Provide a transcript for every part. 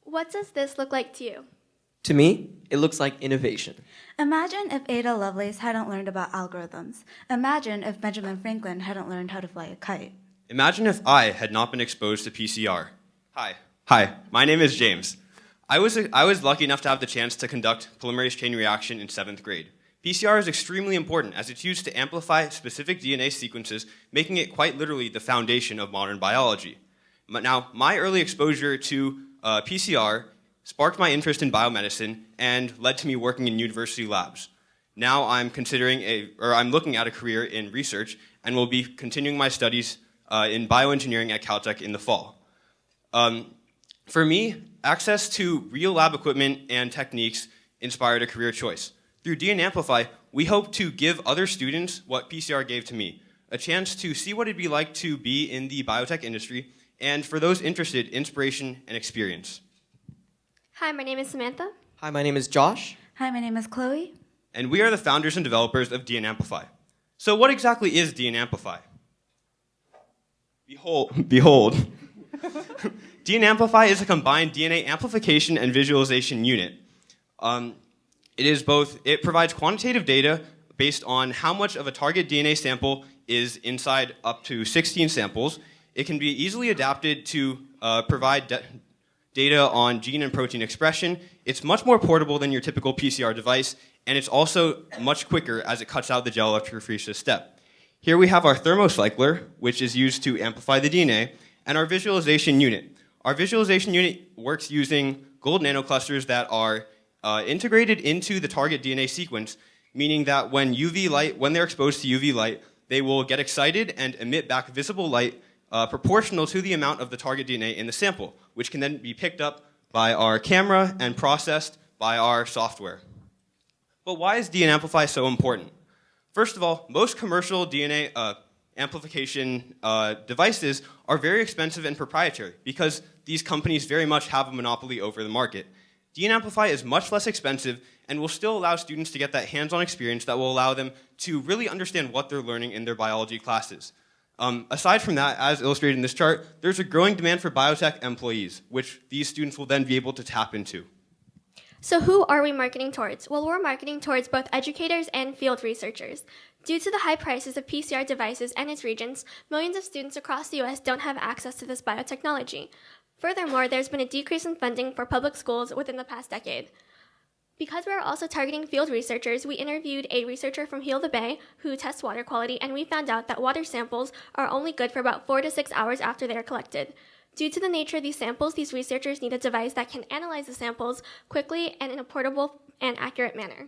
What does this look like to you? To me, it looks like innovation. Imagine if Ada Lovelace hadn't learned about algorithms. Imagine if Benjamin Franklin hadn't learned how to fly a kite. Imagine if I had not been exposed to PCR. Hi, my name is James. I was lucky enough to have the chance to conduct polymerase chain reaction in 7th grade. PCR is extremely important as it's used to amplify specific DNA sequences, making it quite literally the foundation of modern biology. Now, my early exposure to PCR sparked my interest in biomedicine and led to me working in university labs. Now I'm looking at a career in research and will be continuing my studies in bioengineering at Caltech in the fall. For me, access to real lab equipment and techniques inspired a career choice. Through DNAmplify, we hope to give other students what PCR gave to me, a chance to see what it'd be like to be in the biotech industry, and for those interested, inspiration and experience. Hi, my name is Samantha. Hi, my name is Josh. Hi, my name is Chloe. And we are the founders and developers of DNAmplify. So what exactly is DNAmplify? Behold. DNAmplify is a combined DNA amplification and visualization unit. It provides quantitative data based on how much of a target DNA sample is inside up to 16 samples. It can be easily adapted to provide data on gene and protein expression. It's much more portable than your typical PCR device, and it's also much quicker as it cuts out the gel electrophoresis step. Here we have our Thermo Cycler, which is used to amplify the DNA, and our visualization unit. Our visualization unit works using gold nanoclusters that are integrated into the target DNA sequence, meaning that when they're exposed to UV light, they will get excited and emit back visible light proportional to the amount of the target DNA in the sample, which can then be picked up by our camera and processed by our software. But why is DNAmplify so important? First of all, most commercial DNA amplification devices are very expensive and proprietary because these companies very much have a monopoly over the market. DNAmplify is much less expensive and will still allow students to get that hands-on experience that will allow them to really understand what they're learning in their biology classes. Aside from that, as illustrated in this chart, there's a growing demand for biotech employees, which these students will then be able to tap into. So who are we marketing towards? Well, we're marketing towards both educators and field researchers. Due to the high prices of PCR devices and its regions, millions of students across the U.S. don't have access to this biotechnology. Furthermore, there's been a decrease in funding for public schools within the past decade. Because we are also targeting field researchers, we interviewed a researcher from Heal the Bay who tests water quality, and we found out that water samples are only good for about 4 to 6 hours after they are collected. Due to the nature of these samples, these researchers need a device that can analyze the samples quickly and in a portable and accurate manner.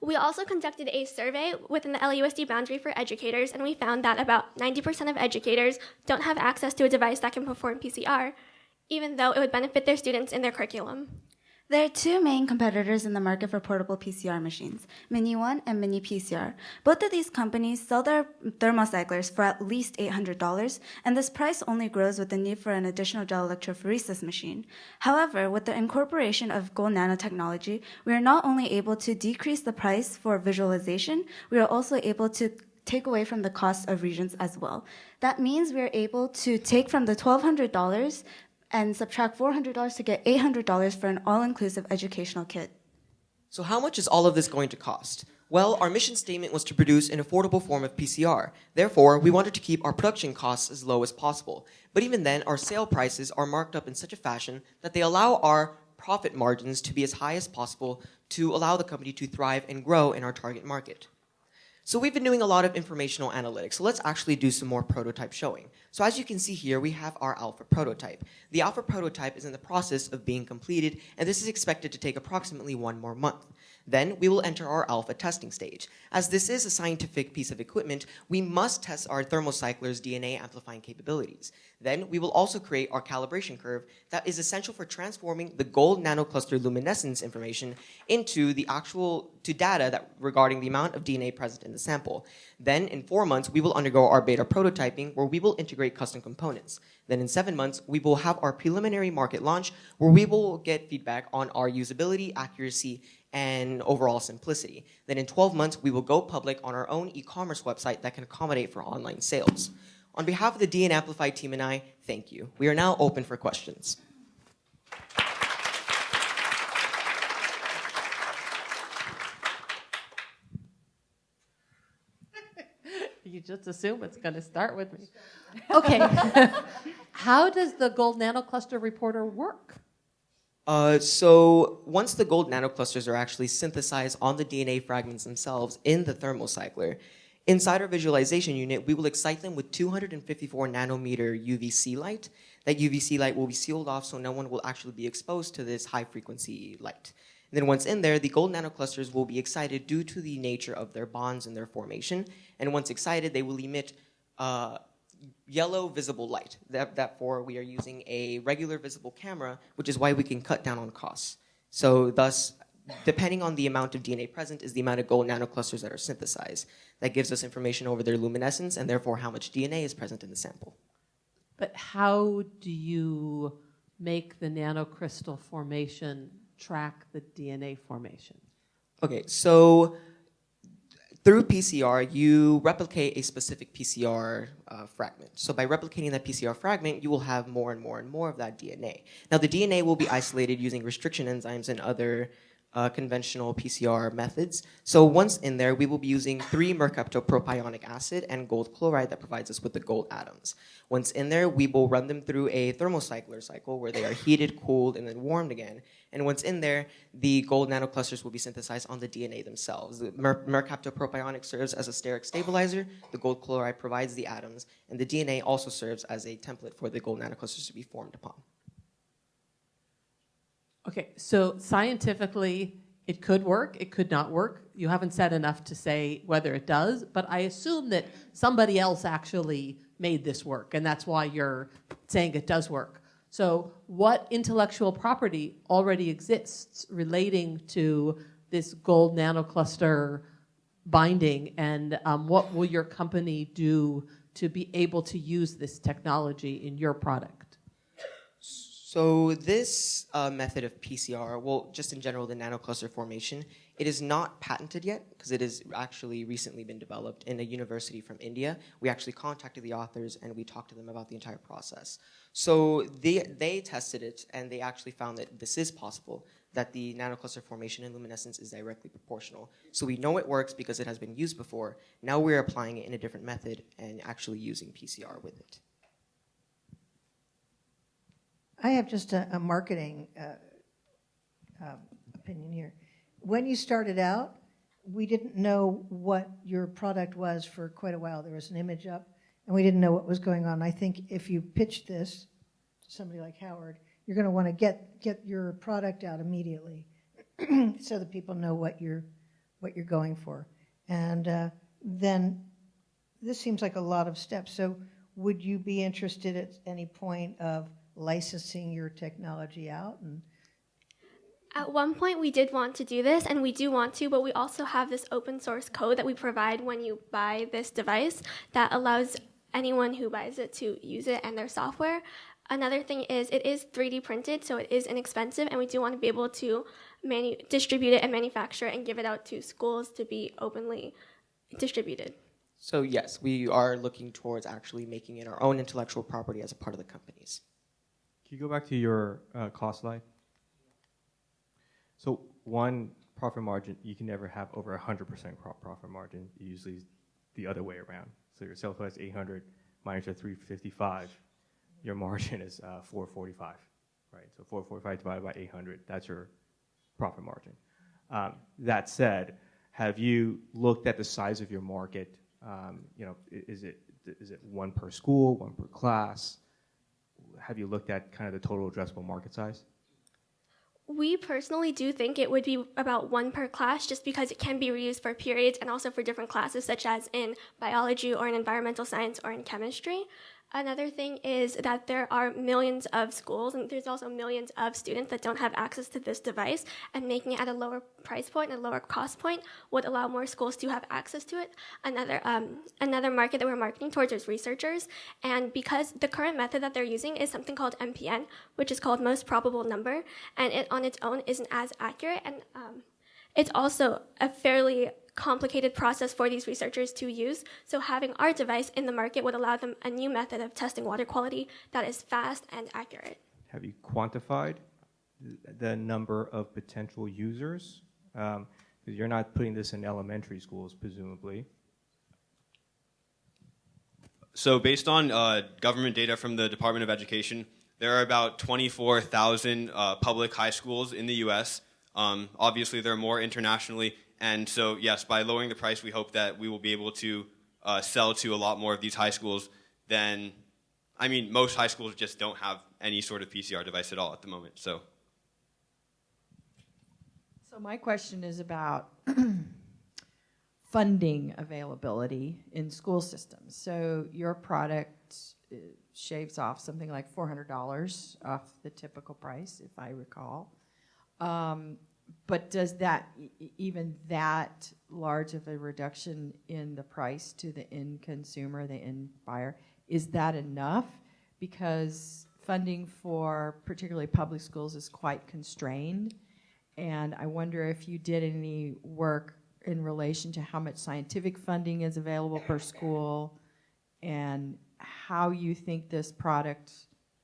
We also conducted a survey within the LUSD boundary for educators, and we found that about 90% of educators don't have access to a device that can perform PCR, even though it would benefit their students in their curriculum. There are two main competitors in the market for portable PCR machines, Mini One and Mini PCR. Both of these companies sell their Thermo Cyclers for at least $800, and this price only grows with the need for an additional gel electrophoresis machine. However, with the incorporation of gold nanotechnology, we are not only able to decrease the price for visualization, we are also able to take away from the cost of regions as well. That means we are able to take from the $1,200 and subtract $400 to get $800 for an all-inclusive educational kit. So how much is all of this going to cost? Well, our mission statement was to produce an affordable form of PCR. Therefore, we wanted to keep our production costs as low as possible. But even then, our sale prices are marked up in such a fashion that they allow our profit margins to be as high as possible to allow the company to thrive and grow in our target market. So we've been doing a lot of informational analytics, so let's actually do some more prototype showing. So as you can see here, we have our alpha prototype. The alpha prototype is in the process of being completed, and this is expected to take approximately 1 more month. Then we will enter our alpha testing stage. As this is a scientific piece of equipment, we must test our Thermo Cycler's DNA amplifying capabilities. Then we will also create our calibration curve that is essential for transforming the gold nanocluster luminescence information into data regarding the amount of DNA present in the sample. Then in 4 months, we will undergo our beta prototyping where we will integrate custom components. Then in 7 months, we will have our preliminary market launch where we will get feedback on our usability, accuracy, and overall simplicity. Then in 12 months, we will go public on our own e-commerce website that can accommodate for online sales. On behalf of the DNAmplify team and I, thank you. We are now open for questions. you just assume it's going to start with me. Okay. How does the gold nanocluster reporter work? So once the gold nanoclusters are actually synthesized on the DNA fragments themselves in the Thermo Cycler, inside our visualization unit, we will excite them with 254 nanometer UVC light. That UVC light will be sealed off so no one will actually be exposed to this high frequency light. And then once in there, the gold nanoclusters will be excited due to the nature of their bonds and their formation. And once excited, they will emit yellow visible light. Therefore, we are using a regular visible camera, which is why we can cut down on costs. So thus, depending on the amount of DNA present is the amount of gold nanoclusters that are synthesized. That gives us information over their luminescence and therefore how much DNA is present in the sample. But how do you make the nanocrystal formation track the DNA formation? Okay, so through PCR, you replicate a specific PCR fragment. So by replicating that PCR fragment, you will have more and more and more of that DNA. Now the DNA will be isolated using restriction enzymes and other conventional PCR methods. So once in there, we will be using 3-mercaptopropionic acid and gold chloride that provides us with the gold atoms. Once in there, we will run them through a Thermo Cycler cycle where they are heated, cooled, and then warmed again. And once in there, the gold nanoclusters will be synthesized on the DNA themselves. The mercaptopropionic serves as a steric stabilizer, the gold chloride provides the atoms, and the DNA also serves as a template for the gold nanoclusters to be formed upon. Okay, so scientifically, it could work, it could not work. You haven't said enough to say whether it does, but I assume that somebody else actually made this work, and that's why you're saying it does work. So what intellectual property already exists relating to this gold nanocluster binding, and what will your company do to be able to use this technology in your product? So this method of PCR, well, just in general, the nanocluster formation, it is not patented yet because it has actually recently been developed in a university from India. We actually contacted the authors and we talked to them about the entire process. So they tested it and they actually found that this is possible, that the nanocluster formation and luminescence is directly proportional. So we know it works because it has been used before. Now we're applying it in a different method and actually using PCR with it. I have just a marketing opinion here. When you started out, we didn't know what your product was for quite a while. There was an image up, and we didn't know what was going on. I think if you pitch this to somebody like Howard, you're going to want to get your product out immediately so that people know what you're going for. And then this seems like a lot of steps. So would you be interested at any point of licensing your technology out? And at one point, we did want to do this, and we do want to, but we also have this open source code that we provide when you buy this device that allows anyone who buys it to use it and their software. Another thing is it is 3D printed, so it is inexpensive, and we do want to be able to distribute it and manufacture it and give it out to schools to be openly distributed. So yes, we are looking towards actually making it our own intellectual property as a part of the companies. Can you go back to your cost slide? So one, profit margin, you can never have over 100% profit margin. Usually the other way around. So your sales price is 800 minus your 355, your margin is 445, right? So 445 divided by 800, that's your profit margin. That said, have you looked at the size of your market? Is it one per school, one per class? Have you looked at kind of the total addressable market size? We personally do think it would be about one per class just because it can be reused for periods and also for different classes such as in biology or in environmental science or in chemistry. Another thing is that there are millions of schools and there's also millions of students that don't have access to this device, and making it at a lower price point and a lower cost point would allow more schools to have access to it. Another market that we're marketing towards is researchers, and because the current method that they're using is something called MPN, which is called most probable number, and it on its own isn't as accurate, and it's also a fairly complicated process for these researchers to use. So having our device in the market would allow them a new method of testing water quality that is fast and accurate. Have you quantified the number of potential users? Because you're not putting this in elementary schools, presumably. So based on government data from the Department of Education, there are about 24,000 public high schools in the U.S. Obviously, there are more internationally. And so, yes, by lowering the price, we hope that we will be able to sell to a lot more of these high schools than, I mean, most high schools just don't have any sort of PCR device at all at the moment. So my question is about funding availability in school systems. So your product shaves off something like $400 off the typical price, if I recall. But does that, even that large of a reduction in the price to the end consumer, the end buyer, is that enough? Because funding for particularly public schools is quite constrained. And I wonder if you did any work in relation to how much scientific funding is available per school and how you think this product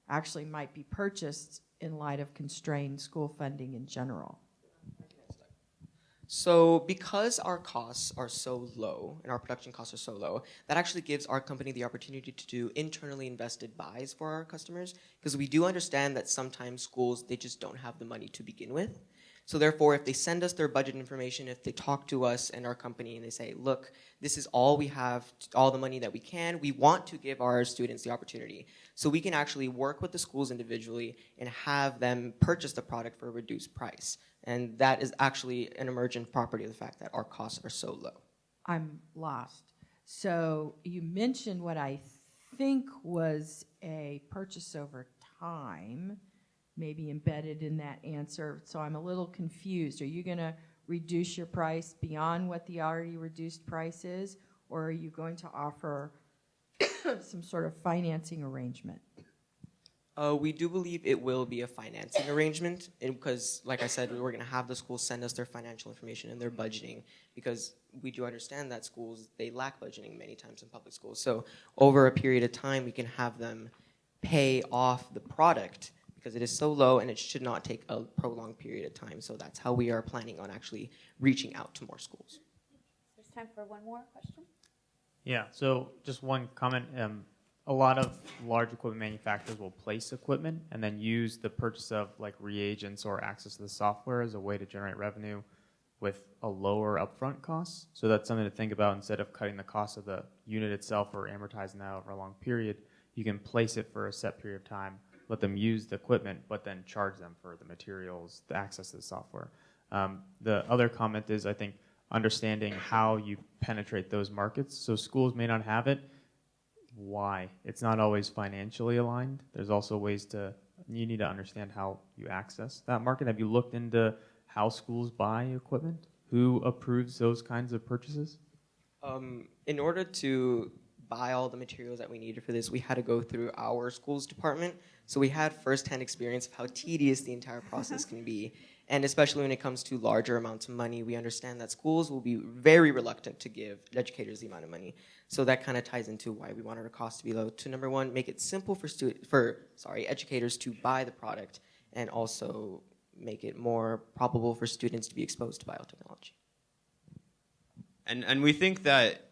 actually might be purchased in light of constrained school funding in general. So because our costs are so low and our production costs are so low, that actually gives our company the opportunity to do internally invested buys for our customers, because we do understand that sometimes schools, they just don't have the money to begin with. So therefore, if they send us their budget information, if they talk to us and our company and they say, look, this is all we have, all the money that we can, we want to give our students the opportunity. So we can actually work with the schools individually and have them purchase the product for a reduced price. And that is actually an emergent property of the fact that our costs are so low. I'm lost. So you mentioned what I think was a purchase over time, maybe embedded in that answer. So I'm a little confused. Are you going to reduce your price beyond what the already reduced price is, or are you going to offer some sort of financing arrangement? We do believe it will be a financing arrangement, because, like I said, we're going to have the schools send us their financial information and their budgeting, because we do understand that schools, they lack budgeting many times in public schools. So over a period of time, we can have them pay off the product because it is so low and it should not take a prolonged period of time. So that's how we are planning on actually reaching out to more schools. There's time for one more question. Yeah, so just one comment. A lot of large equipment manufacturers will place equipment and then use the purchase of like reagents or access to the software as a way to generate revenue with a lower upfront cost. So that's something to think about. Instead of cutting the cost of the unit itself or amortizing that over a long period, you can place it for a set period of time, let them use the equipment, but then charge them for the materials, the access to the software. The other comment is, I think, understanding how you penetrate those markets. So schools may not have it. Why? It's not always financially aligned. There's also ways you need to understand how you access that market. Have you looked into how schools buy equipment? Who approves those kinds of purchases? In order to buy all the materials that we needed for this, we had to go through our schools department. So we had firsthand experience of how tedious the entire process can be. And especially when it comes to larger amounts of money, we understand that schools will be very reluctant to give educators the amount of money. So that kind of ties into why we wanted our cost to be low. To number one, make it simple for educators to buy the product, and also make it more probable for students to be exposed to biotechnology. And we think that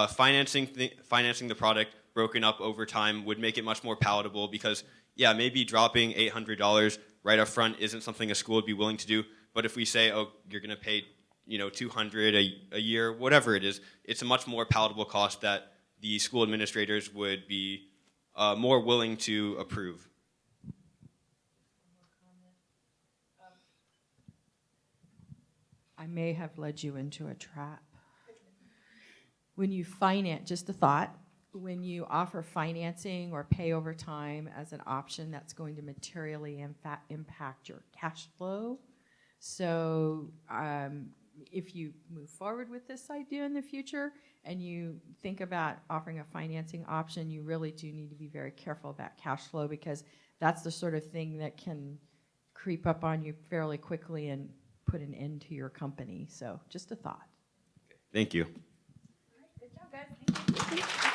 financing the product broken up over time would make it much more palatable, because, yeah, maybe dropping $800 right up front isn't something a school would be willing to do. But if we say, oh, you're going to pay $200 a year, whatever it is, it's a much more palatable cost that the school administrators would be more willing to approve. I may have led you into a trap. When you finance, just a thought, when you offer financing or pay over time as an option, that's going to materially impact your cash flow. So if you move forward with this idea in the future and you think about offering a financing option, you really do need to be very careful about cash flow, because that's the sort of thing that can creep up on you fairly quickly and put an end to your company. So just a thought. Thank you. All right, good job, guys. Thank you.